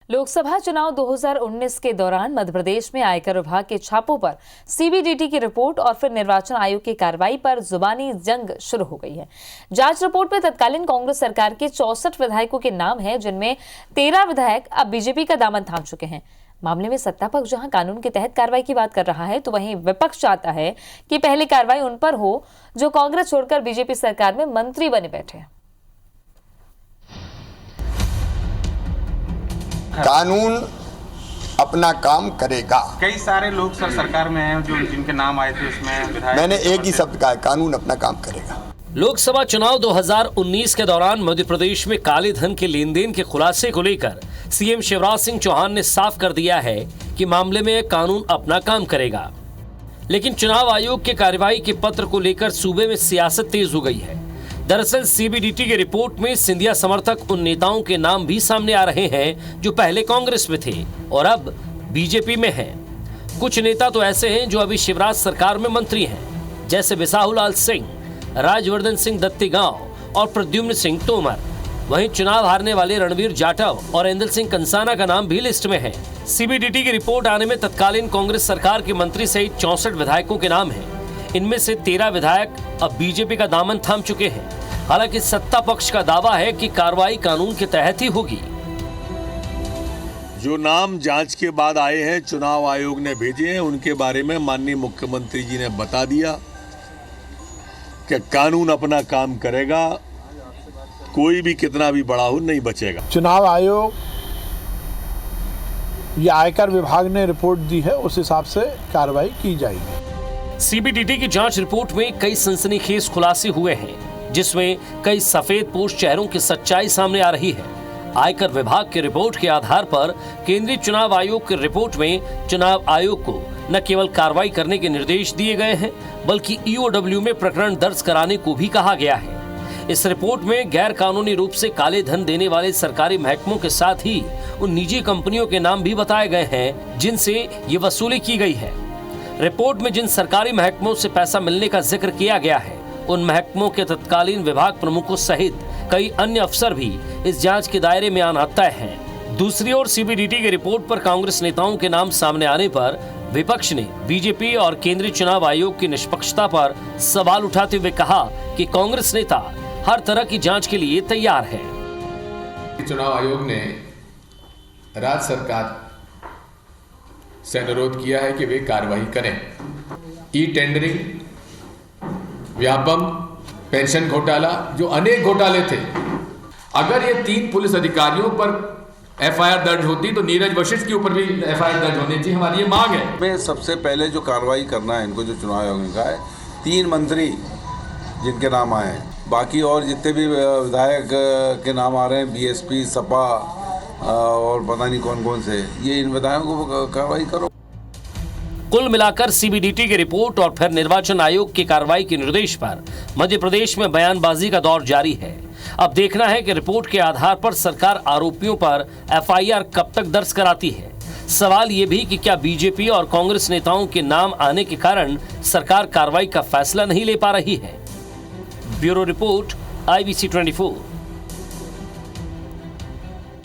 लोकसभा चुनाव 2019 के दौरान मध्य प्रदेश में आयकर विभाग के छापों पर सीबीडीटी की रिपोर्ट और फिर निर्वाचन आयोग की कार्रवाई पर जुबानी जंग शुरू हो गई है। जांच रिपोर्ट में तत्कालीन कांग्रेस सरकार के 64 विधायकों के नाम हैं, जिनमें 13 विधायक अब बीजेपी का दामन थाम चुके हैं। मामले में सत्ता पक्ष जहां कानून के तहत कार्रवाई की बात कर रहा है, तो वहीं विपक्ष चाहता है कि पहले कार्रवाई उन पर हो जो कांग्रेस छोड़कर बीजेपी सरकार में मंत्री बने बैठे हैं। कानून अपना काम करेगा। कई सारे लोग सरकार में हैं जो जिनके नाम आए थे, उसमें विधायक। मैंने एक ही शब्द कहा, कानून अपना काम करेगा। लोकसभा चुनाव 2019 के दौरान मध्य प्रदेश में काले धन के लेन देन के खुलासे को लेकर सीएम शिवराज सिंह चौहान ने साफ कर दिया है कि मामले में कानून अपना काम करेगा। लेकिन चुनाव आयोग के कार्रवाई के पत्र को लेकर सूबे में सियासत तेज हो गई है। दरअसल सीबीडीटी की रिपोर्ट में सिंधिया समर्थक उन नेताओं के नाम भी सामने आ रहे हैं जो पहले कांग्रेस में थे और अब बीजेपी में हैं। कुछ नेता तो ऐसे हैं जो अभी शिवराज सरकार में मंत्री हैं, जैसे बिसाहुलाल सिंह, राजवर्धन सिंह दत्तीगांव और प्रद्युम्न सिंह तोमर। वहीं चुनाव हारने वाले रणवीर जाटव और एंदल सिंह कंसाना का नाम भी लिस्ट में है। सीबीडीटी की रिपोर्ट आने में तत्कालीन कांग्रेस सरकार के मंत्री सहित 64 विधायकों के नाम हैं। इनमें से 13 विधायक अब बीजेपी का दामन थाम चुके हैं। हालांकि सत्ता पक्ष का दावा है कि कार्रवाई कानून के तहत ही होगी। जो नाम जांच के बाद आए हैं, चुनाव आयोग ने भेजे हैं, उनके बारे में माननीय मुख्यमंत्री जी ने बता दिया कि कानून अपना काम करेगा, कोई भी कितना भी बड़ा हो नहीं बचेगा। चुनाव आयोग या आयकर विभाग ने रिपोर्ट दी है, उस हिसाब से कार्रवाई की जाएगी। सीबीडीटी की जांच रिपोर्ट में कई सनसनीखेज खुलासे हुए हैं, जिसमें कई सफेद पोश चेहरों की सच्चाई सामने आ रही है। आयकर विभाग की रिपोर्ट के आधार पर केंद्रीय चुनाव आयोग की रिपोर्ट में चुनाव आयोग को न केवल कार्रवाई करने के निर्देश दिए गए हैं, बल्कि ईओडब्ल्यू में प्रकरण दर्ज कराने को भी कहा गया है। इस रिपोर्ट में गैर कानूनी रूप से काले धन देने वाले सरकारी महकमों के साथ ही उन निजी कंपनियों के नाम भी बताए गए हैं जिनसे ये वसूली की गई है। रिपोर्ट में जिन सरकारी महकमों से पैसा मिलने का जिक्र किया गया है, उन महकमों के तत्कालीन विभाग प्रमुखों सहित कई अन्य अफसर भी इस जांच के दायरे में आना तय हैं। दूसरी ओर सीबीडीटी की रिपोर्ट पर कांग्रेस नेताओं के नाम सामने आने पर विपक्ष ने बीजेपी और केंद्रीय चुनाव आयोग की निष्पक्षता पर सवाल उठाते हुए कहा कि कांग्रेस नेता हर तरह की जांच के लिए तैयार है। चुनाव आयोग ने राज्य सरकार से अनुरोध किया है कि वे कार्रवाई करें। ई टेंडरिंग, व्यापम, पेंशन घोटाला, जो अनेक घोटाले थे, अगर ये 3 पुलिस अधिकारियों पर एफआईआर दर्ज होती तो नीरज वशिष्ठ के ऊपर भी एफआईआर दर्ज होनी चाहिए। हमारी ये मांग है। में सबसे पहले जो कार्रवाई करना है इनको, जो चुनाव आयोग ने कहा है, 3 मंत्री जिनके नाम आए हैं, बाकी और जितने भी विधायक के नाम आ रहे हैं, बीएसपी, सपा और पता नहीं कौन कौन से, ये इन विधायकों को कार्रवाई करो। कुल मिलाकर सीबीडीटी की रिपोर्ट और फिर निर्वाचन आयोग की कार्रवाई के निर्देश पर मध्य प्रदेश में बयानबाजी का दौर जारी है। अब देखना है कि रिपोर्ट के आधार पर सरकार आरोपियों पर एफआईआर कब तक दर्ज कराती है। सवाल ये भी कि क्या बीजेपी और कांग्रेस नेताओं के नाम आने के कारण सरकार कार्रवाई का फैसला नहीं ले पा रही है। Bureau report, IBC 24।